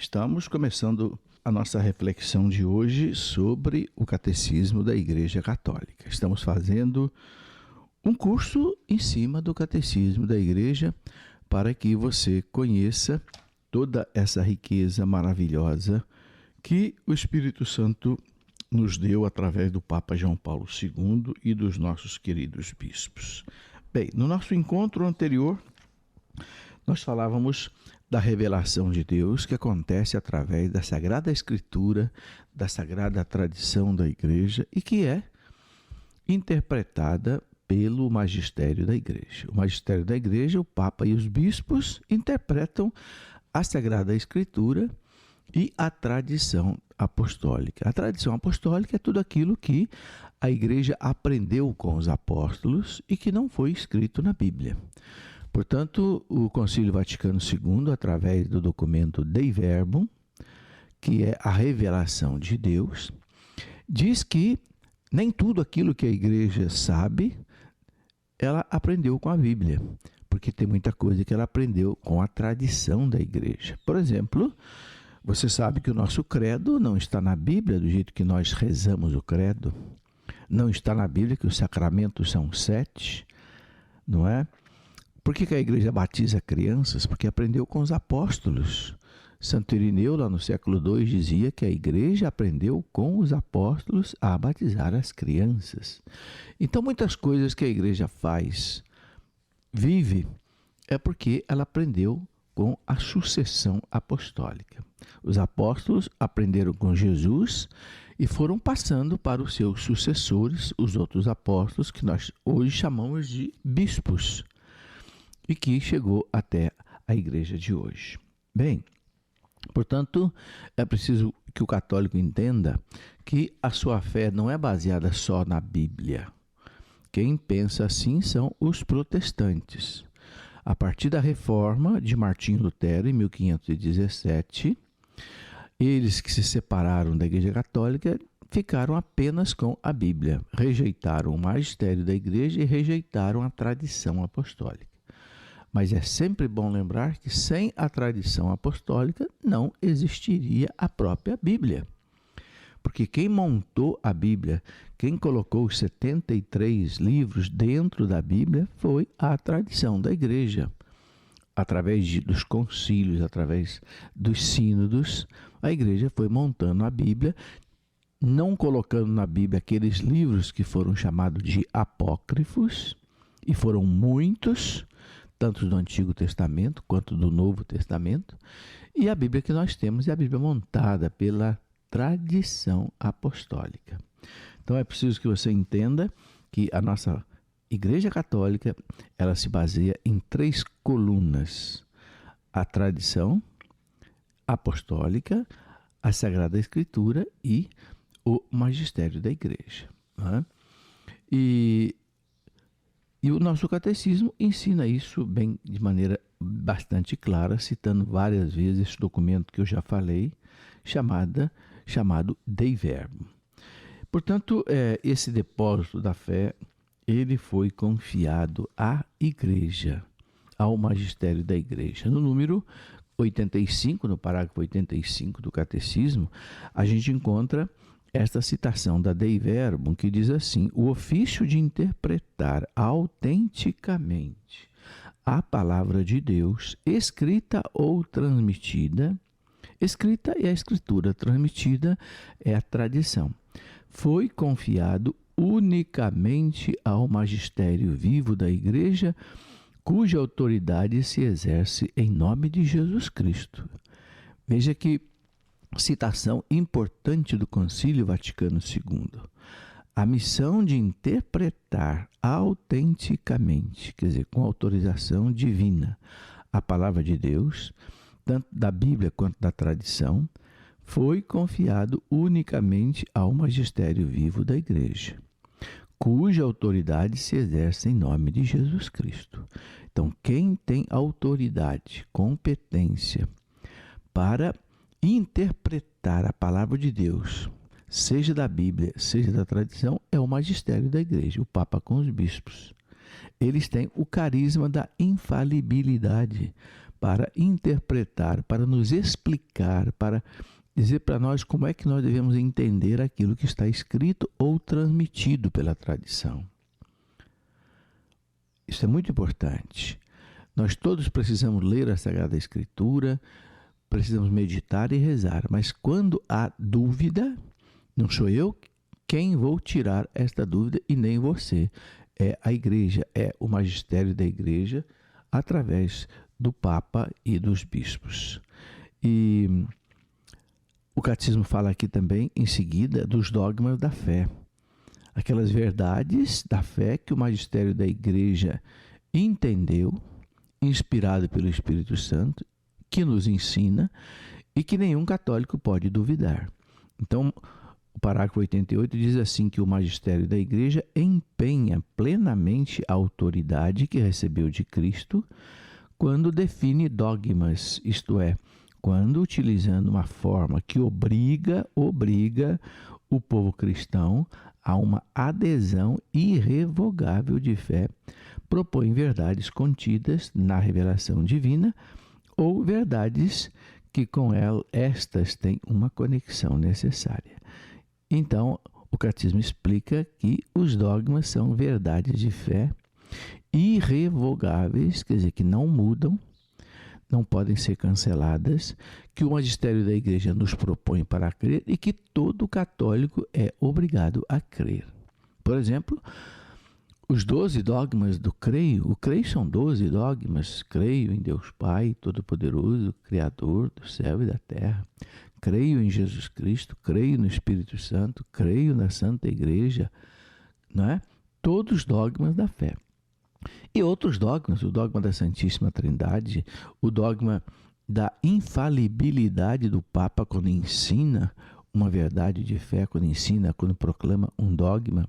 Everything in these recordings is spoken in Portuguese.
Estamos começando a nossa reflexão de hoje sobre o Catecismo da Igreja Católica. Estamos fazendo um curso em cima do Catecismo da Igreja para que você conheça toda essa riqueza maravilhosa que o Espírito Santo nos deu através do Papa João Paulo II e dos nossos queridos bispos. Bem, no nosso encontro anterior, nós falávamos da revelação de Deus que acontece através da Sagrada Escritura, da Sagrada Tradição da Igreja e que é interpretada pelo magistério da Igreja. O magistério da Igreja, o Papa e os bispos interpretam a Sagrada Escritura e a tradição apostólica. A tradição apostólica é tudo aquilo que a Igreja aprendeu com os apóstolos e que não foi escrito na Bíblia. Portanto, o Concílio Vaticano II, através do documento Dei Verbum, que é a revelação de Deus, diz que nem tudo aquilo que a Igreja sabe, ela aprendeu com a Bíblia, porque tem muita coisa que ela aprendeu com a tradição da Igreja. Por exemplo, você sabe que o nosso credo não está na Bíblia do jeito que nós rezamos o credo. Não está na Bíblia que os sacramentos são 7, não é? Por que a Igreja batiza crianças? Porque aprendeu com os apóstolos. Santo Irineu, lá no século II, dizia que a Igreja aprendeu com os apóstolos a batizar as crianças. Então, muitas coisas que a Igreja faz, vive, é porque ela aprendeu com a sucessão apostólica. Os apóstolos aprenderam com Jesus e foram passando para os seus sucessores, os outros apóstolos, que nós hoje chamamos de bispos, e que chegou até a igreja de hoje. Bem, portanto, é preciso que o católico entenda que a sua fé não é baseada só na Bíblia. Quem pensa assim são os protestantes. A partir da reforma de Martinho Lutero, em 1517, eles que se separaram da Igreja Católica ficaram apenas com a Bíblia, rejeitaram o magistério da Igreja e rejeitaram a tradição apostólica. Mas é sempre bom lembrar que sem a tradição apostólica não existiria a própria Bíblia. Porque quem montou a Bíblia, quem colocou os 73 livros dentro da Bíblia foi a tradição da Igreja. Através dos concílios, através dos sínodos, a Igreja foi montando a Bíblia, não colocando na Bíblia aqueles livros que foram chamados de apócrifos, e foram muitos, tanto do Antigo Testamento quanto do Novo Testamento, e a Bíblia que nós temos é a Bíblia montada pela tradição apostólica. Então é preciso que você entenda que a nossa Igreja Católica, ela se baseia em 3 colunas: a tradição apostólica, a Sagrada Escritura e o magistério da Igreja. Né? E o nosso catecismo ensina isso bem, de maneira bastante clara, citando várias vezes esse documento que eu já falei, chamado Dei Verbum. Portanto, esse depósito da fé, ele foi confiado à Igreja, ao magistério da Igreja. No número 85, no parágrafo 85 do Catecismo, a gente encontra esta citação da Dei Verbum, que diz assim: o ofício de interpretar autenticamente a palavra de Deus, escrita ou transmitida, escrita é a escritura, transmitida é a tradição, foi confiado unicamente ao magistério vivo da Igreja, cuja autoridade se exerce em nome de Jesus Cristo. Veja que citação importante do Concílio Vaticano II. A missão de interpretar autenticamente, quer dizer, com autorização divina, a palavra de Deus, tanto da Bíblia quanto da tradição, foi confiado unicamente ao magistério vivo da Igreja, cuja autoridade se exerce em nome de Jesus Cristo. Então, quem tem autoridade, competência para interpretar a palavra de Deus, seja da Bíblia, seja da tradição, é o magistério da Igreja, o Papa com os bispos. Eles têm o carisma da infalibilidade, para interpretar, para nos explicar, para dizer para nós como é que nós devemos entender aquilo que está escrito ou transmitido pela tradição. Isso é muito importante. Nós todos precisamos ler a Sagrada Escritura, precisamos meditar e rezar, mas quando há dúvida, não sou eu quem vou tirar esta dúvida e nem você. É a Igreja, é o magistério da Igreja, através do Papa e dos bispos. E o Catecismo fala aqui também, em seguida, dos dogmas da fé. Aquelas verdades da fé que o magistério da Igreja entendeu, inspirado pelo Espírito Santo, que nos ensina e que nenhum católico pode duvidar. Então, o parágrafo 88 diz assim que o magistério da Igreja empenha plenamente a autoridade que recebeu de Cristo quando define dogmas, isto é, quando, utilizando uma forma que obriga o povo cristão a uma adesão irrevogável de fé, propõe verdades contidas na revelação divina ou verdades que com estas têm uma conexão necessária. Então, o Catecismo explica que os dogmas são verdades de fé irrevogáveis, quer dizer, que não mudam, não podem ser canceladas, que o magistério da Igreja nos propõe para crer e que todo católico é obrigado a crer. Por exemplo, os 12 dogmas do creio, o creio são 12 dogmas, creio em Deus Pai Todo-Poderoso, Criador do céu e da terra, creio em Jesus Cristo, creio no Espírito Santo, creio na Santa Igreja, não é? Todos os dogmas da fé. E outros dogmas, o dogma da Santíssima Trindade, o dogma da infalibilidade do Papa quando ensina uma verdade de fé, quando proclama um dogma,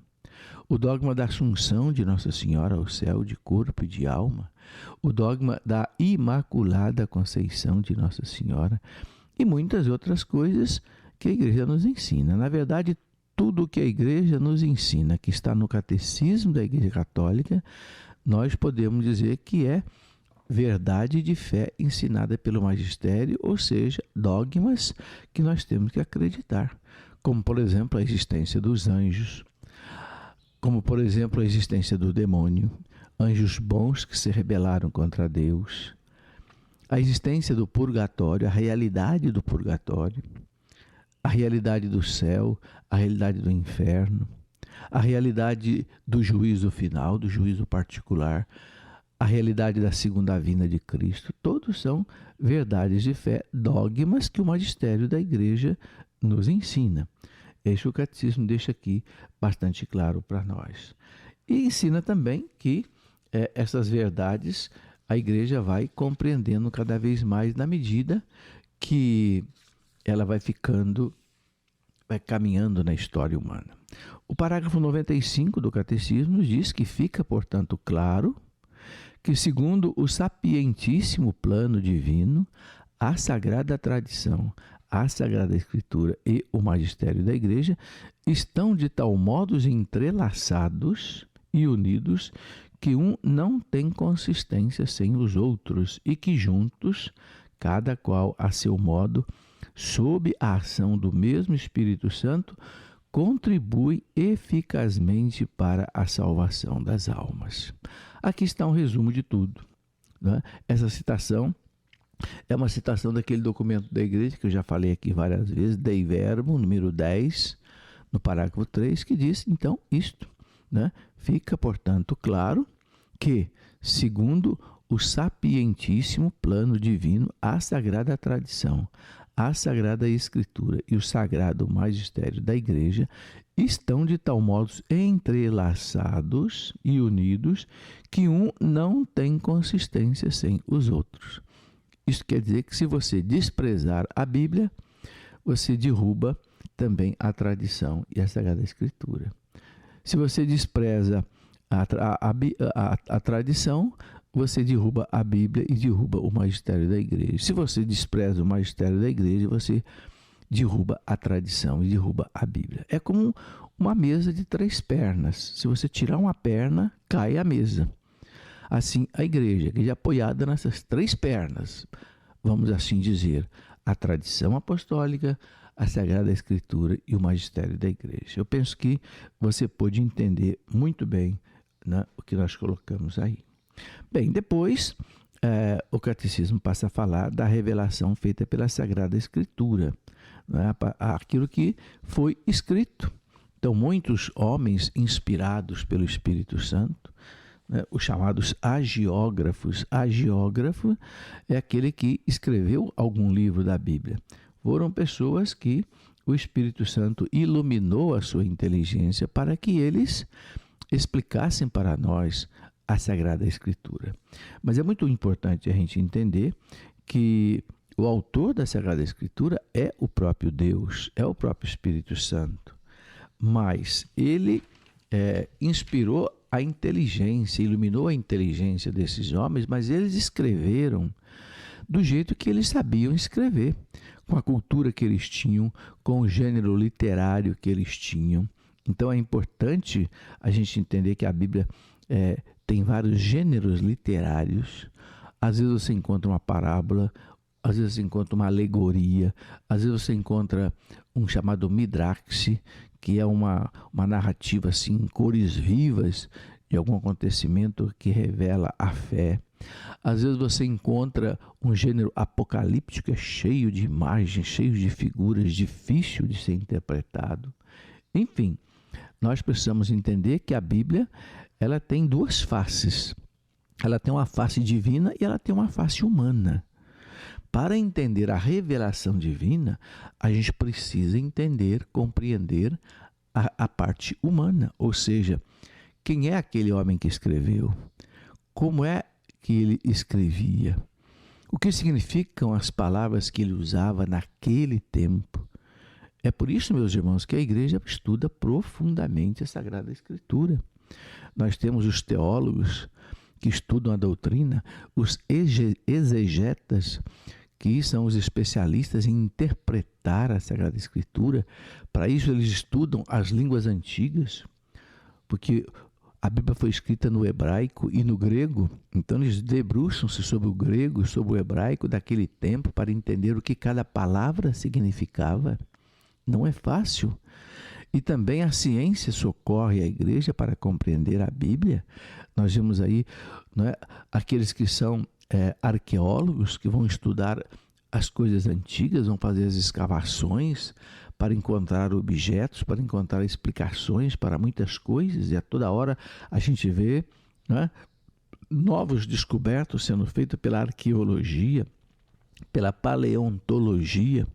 o dogma da Assunção de Nossa Senhora ao céu de corpo e de alma, o dogma da Imaculada Conceição de Nossa Senhora e muitas outras coisas que a Igreja nos ensina. Na verdade, tudo o que a Igreja nos ensina, que está no Catecismo da Igreja Católica, nós podemos dizer que é verdade de fé ensinada pelo magistério, ou seja, dogmas que nós temos que acreditar, como, por exemplo, a existência dos anjos, como, por exemplo, a existência do demônio, anjos bons que se rebelaram contra Deus, a existência do purgatório, a realidade do purgatório, a realidade do céu, a realidade do inferno, a realidade do juízo final, do juízo particular, a realidade da segunda vinda de Cristo. Todos são verdades de fé, dogmas que o magistério da Igreja nos ensina. Este o Catecismo deixa aqui bastante claro para nós. E ensina também que essas verdades a Igreja vai compreendendo cada vez mais na medida que ela vai caminhando na história humana. O parágrafo 95 do Catecismo nos diz que fica, portanto, claro que, segundo o sapientíssimo plano divino, a Sagrada Tradição, a Sagrada Escritura e o magistério da Igreja estão de tal modo entrelaçados e unidos que um não tem consistência sem os outros e que juntos, cada qual a seu modo, sob a ação do mesmo Espírito Santo, contribui eficazmente para a salvação das almas. Aqui está um resumo de tudo, né? Essa citação é uma citação daquele documento da Igreja que eu já falei aqui várias vezes, Dei Verbum, número 10, no parágrafo 3, que diz, então, isto, né? Fica, portanto, claro que, segundo o sapientíssimo plano divino, a Sagrada Tradição, a Sagrada Escritura e o Sagrado Magistério da Igreja estão de tal modo entrelaçados e unidos que um não tem consistência sem os outros. Isso quer dizer que se você desprezar a Bíblia, você derruba também a tradição e a Sagrada Escritura. Se você despreza a tradição, você derruba a Bíblia e derruba o magistério da Igreja. Se você despreza o magistério da Igreja, você derruba a tradição e derruba a Bíblia. É como uma mesa de 3 pernas. Se você tirar uma perna, cai a mesa. assim a igreja é apoiada nessas três pernas, vamos assim dizer, a tradição apostólica, a Sagrada Escritura e o magistério da igreja. Eu penso que você pôde entender muito bem, né, o que nós colocamos aí. Bem, depois o catecismo passa a falar da revelação feita pela Sagrada Escritura, né, aquilo que foi escrito. Então, muitos homens inspirados pelo Espírito Santo, né, os chamados agiógrafos. Agiógrafo é aquele que escreveu algum livro da Bíblia. Foram pessoas que o Espírito Santo iluminou a sua inteligência para que eles explicassem para nós a Sagrada Escritura. Mas é muito importante a gente entender que o autor da Sagrada Escritura é o próprio Deus, é o próprio Espírito Santo. Mas ele inspirou a inteligência, iluminou a inteligência desses homens, mas eles escreveram do jeito que eles sabiam escrever, com a cultura que eles tinham, com o gênero literário que eles tinham. Então é importante a gente entender que a Bíblia tem vários gêneros literários. Às vezes você encontra uma parábola, às vezes você encontra uma alegoria, às vezes você encontra um chamado midraxe, que é uma narrativa assim, em cores vivas de algum acontecimento que revela a fé. Às vezes você encontra um gênero apocalíptico, é cheio de imagens, cheio de figuras, difícil de ser interpretado. Enfim, nós precisamos entender que a Bíblia ela tem duas faces. Ela tem uma face divina e ela tem uma face humana. Para entender a revelação divina, a gente precisa entender, compreender a parte humana. Ou seja, quem é aquele homem que escreveu? Como é que ele escrevia? O que significam as palavras que ele usava naquele tempo? É por isso, meus irmãos, que a igreja estuda profundamente a Sagrada Escritura. Nós temos os teólogos que estudam a doutrina, os exegetas, que são os especialistas em interpretar a Sagrada Escritura. Para isso eles estudam as línguas antigas, porque a Bíblia foi escrita no hebraico e no grego, então eles debruçam-se sobre o grego e sobre o hebraico daquele tempo para entender o que cada palavra significava. Não é fácil. E também a ciência socorre a igreja para compreender a Bíblia. Nós vemos aí, não é, aqueles que são arqueólogos, que vão estudar as coisas antigas, vão fazer as escavações para encontrar objetos, para encontrar explicações para muitas coisas. E a toda hora a gente vê, não é, novos descobertos sendo feitos pela arqueologia, pela paleontologia.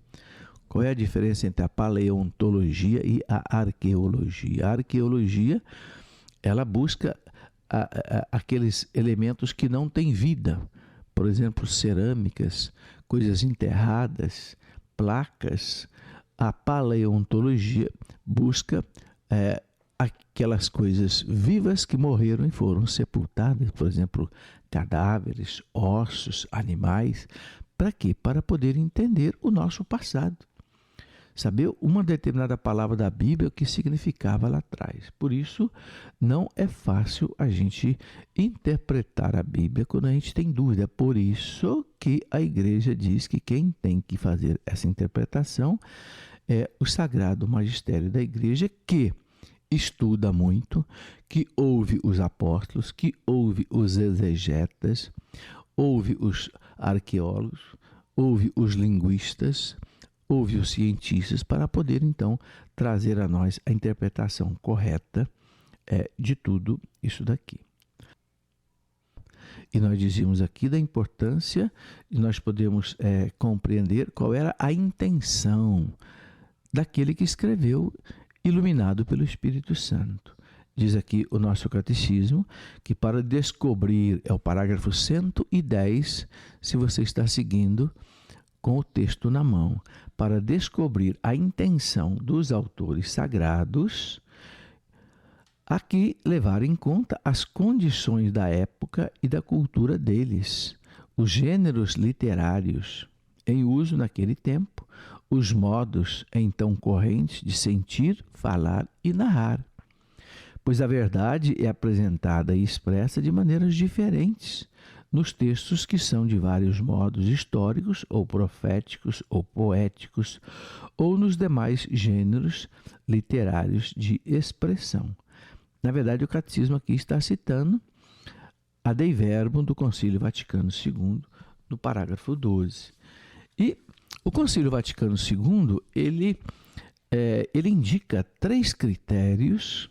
Qual é a diferença entre a paleontologia e a arqueologia? A arqueologia, ela busca aqueles elementos que não têm vida. Por exemplo, cerâmicas, coisas enterradas, placas. A paleontologia busca aquelas coisas vivas que morreram e foram sepultadas. Por exemplo, cadáveres, ossos, animais. Para quê? Para poder entender o nosso passado. Saber uma determinada palavra da Bíblia, o que significava lá atrás. Por isso, não é fácil a gente interpretar a Bíblia quando a gente tem dúvida. Por isso que a igreja diz que quem tem que fazer essa interpretação é o Sagrado Magistério da Igreja, que estuda muito, que ouve os apóstolos, que ouve os exegetas, ouve os arqueólogos, ouve os linguistas, ouve os cientistas para poder, então, trazer a nós a interpretação correta de tudo isso daqui. E nós dizíamos aqui da importância de nós podermos compreender qual era a intenção daquele que escreveu, iluminado pelo Espírito Santo. Diz aqui o nosso catecismo que para descobrir, é o parágrafo 110, se você está seguindo com o texto na mão, para descobrir a intenção dos autores sagrados, aqui levar em conta as condições da época e da cultura deles, os gêneros literários em uso naquele tempo, os modos então correntes de sentir, falar e narrar. pois a verdade é apresentada e expressa de maneiras diferentes nos textos que são de vários modos históricos, ou proféticos, ou poéticos, ou nos demais gêneros literários de expressão. Na verdade, o catecismo aqui está citando a Dei Verbum do Concílio Vaticano II, no parágrafo 12. E o Concílio Vaticano II, ele indica 3 critérios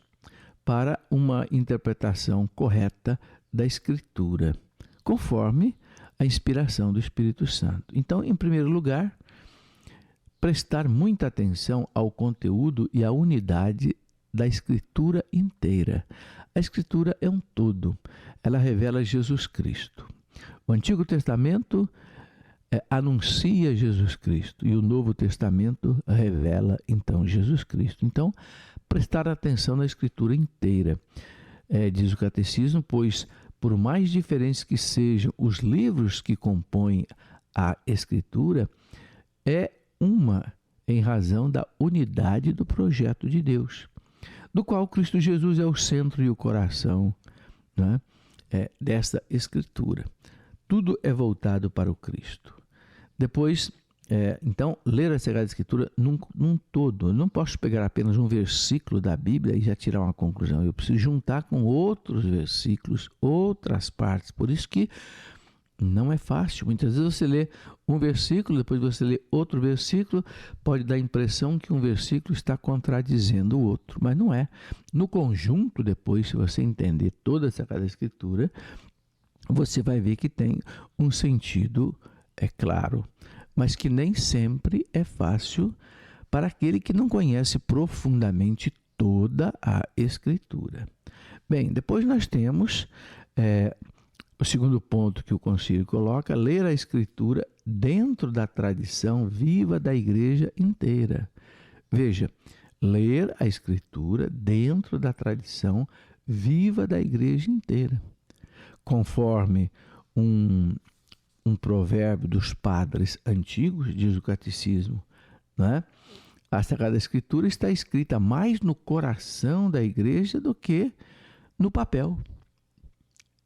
para uma interpretação correta da Escritura, conforme a inspiração do Espírito Santo. Então, em primeiro lugar, prestar muita atenção ao conteúdo e à unidade da Escritura inteira. A Escritura é um todo, ela revela Jesus Cristo. O Antigo Testamento anuncia Jesus Cristo e o Novo Testamento revela, então, Jesus Cristo. Então, prestar atenção na Escritura inteira. Diz o Catecismo, pois, por mais diferentes que sejam os livros que compõem a Escritura, é uma em razão da unidade do projeto de Deus, do qual Cristo Jesus é o centro e o coração, né, dessa Escritura. Tudo é voltado para o Cristo. Depois, então, ler a Sagrada Escritura num todo. Eu não posso pegar apenas um versículo da Bíblia e já tirar uma conclusão. Eu preciso juntar com outros versículos, outras partes. Por isso que não é fácil. Muitas vezes você lê um versículo, depois você lê outro versículo, pode dar a impressão que um versículo está contradizendo o outro, mas não é. No conjunto, depois, se você entender toda a Sagrada Escritura, você vai ver que tem um sentido, é claro, mas que nem sempre é fácil para aquele que não conhece profundamente toda a Escritura. Bem, depois nós temos o segundo ponto que o concílio coloca, ler a Escritura dentro da tradição viva da Igreja inteira. Veja, ler a Escritura dentro da tradição viva da Igreja inteira. Conforme um provérbio dos padres antigos, diz o Catecismo, né? A Sagrada Escritura está escrita mais no coração da Igreja do que no papel,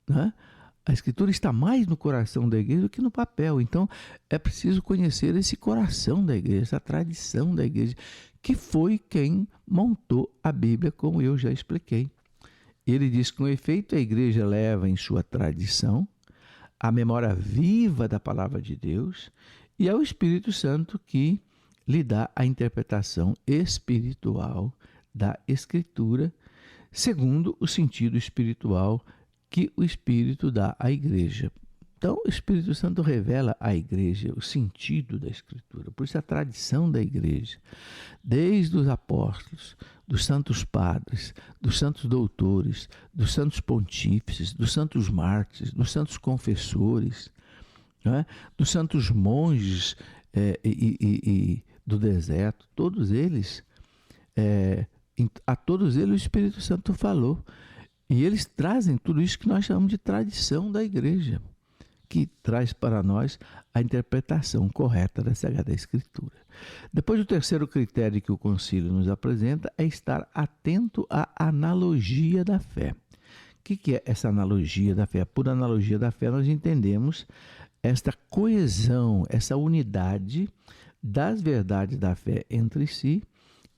né? A Escritura está mais no coração da Igreja do que no papel. Então, é preciso conhecer esse coração da Igreja, essa tradição da Igreja, que foi quem montou a Bíblia, como eu já expliquei. Ele diz que, com efeito, a Igreja leva em sua tradição a memória viva da Palavra de Deus e é o Espírito Santo que lhe dá a interpretação espiritual da Escritura, segundo o sentido espiritual que o Espírito dá à Igreja. Então, o Espírito Santo revela à Igreja o sentido da Escritura. Por isso, a tradição da Igreja, desde os apóstolos, dos santos padres, dos santos doutores, dos santos pontífices, dos santos mártires, dos santos confessores, né? Dos santos monges do deserto, todos eles, a todos eles o Espírito Santo falou. E eles trazem tudo isso que nós chamamos de tradição da Igreja, que traz para nós a interpretação correta da Sagrada Escritura. Depois, o terceiro critério que o concílio nos apresenta é estar atento à analogia da fé. O que é essa analogia da fé? Por analogia da fé, nós entendemos esta coesão, essa unidade das verdades da fé entre si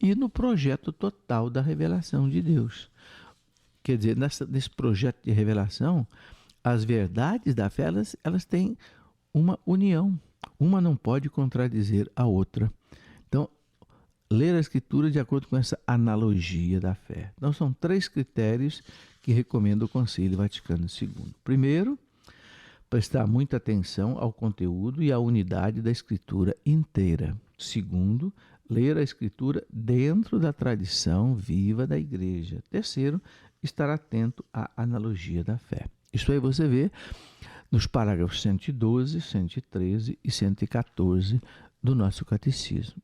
e no projeto total da revelação de Deus. Quer dizer, nesse projeto de revelação, as verdades da fé, elas têm uma união. Uma não pode contradizer a outra. Então, ler a Escritura de acordo com essa analogia da fé. Então, são 3 critérios que recomenda o Concílio Vaticano II. Primeiro, prestar muita atenção ao conteúdo e à unidade da Escritura inteira. Segundo, ler a Escritura dentro da tradição viva da Igreja. Terceiro, estar atento à analogia da fé. Isso aí você vê nos parágrafos 112, 113 e 114 do nosso catecismo.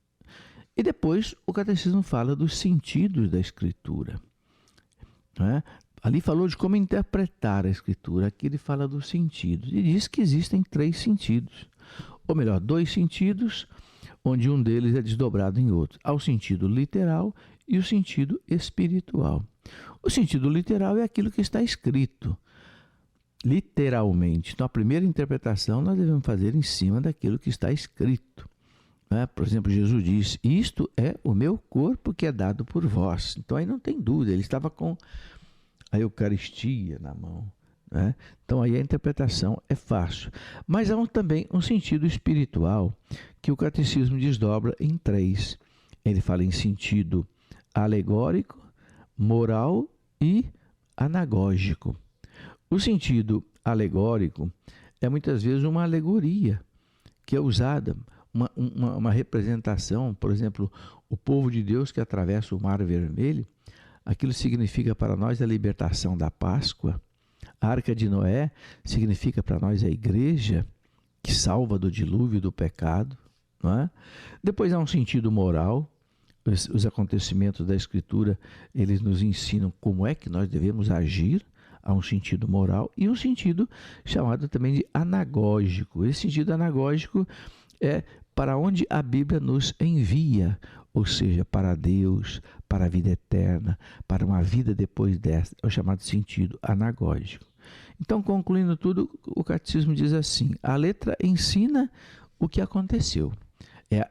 E depois o catecismo fala dos sentidos da Escritura, né? Ali falou de como interpretar a Escritura, aqui ele fala dos sentidos e diz que existem 3 sentidos, ou melhor, 2 sentidos, onde um deles é desdobrado em outro. Há o sentido literal e o sentido espiritual. O sentido literal é aquilo que está escrito, literalmente. Então, a primeira interpretação nós devemos fazer em cima daquilo que está escrito. Por exemplo, Jesus diz, isto é o meu corpo que é dado por vós. Então, aí não tem dúvida, ele estava com a Eucaristia na mão. Então, aí a interpretação é fácil. Mas há também um sentido espiritual que o catecismo desdobra em 3. Ele fala em sentido alegórico, moral e anagógico. O sentido alegórico é muitas vezes uma alegoria que é usada, uma representação. Por exemplo, o povo de Deus que atravessa o Mar Vermelho, aquilo significa para nós a libertação da Páscoa. A Arca de Noé significa para nós a igreja que salva do dilúvio do pecado. Não é? Depois há um sentido moral. Os acontecimentos da Escritura, eles nos ensinam como é que nós devemos agir. Há um sentido moral e um sentido chamado também de anagógico. Esse sentido anagógico é para onde a Bíblia nos envia, ou seja, para Deus, para a vida eterna, para uma vida depois desta. É o chamado sentido anagógico. Então, concluindo tudo, o catecismo diz assim: a letra ensina o que aconteceu. É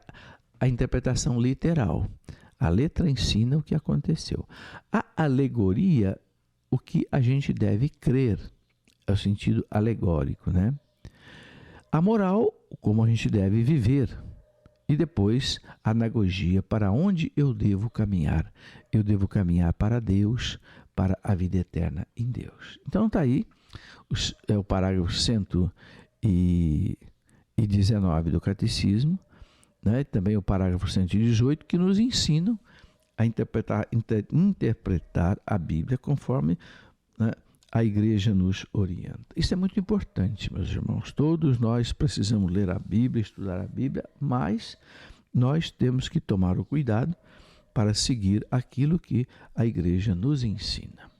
a interpretação literal. A letra ensina o que aconteceu. A alegoria, o que a gente deve crer, é o sentido alegórico, né? A moral, como a gente deve viver. E depois, a anagogia, para onde eu devo caminhar. Eu devo caminhar para Deus, para a vida eterna em Deus. Então está aí o parágrafo 119 do Catecismo, né? Também o parágrafo 118, que nos ensinam a interpretar a Bíblia conforme, né, a Igreja nos orienta. Isso é muito importante, meus irmãos. Todos nós precisamos ler a Bíblia, estudar a Bíblia, mas nós temos que tomar o cuidado para seguir aquilo que a Igreja nos ensina.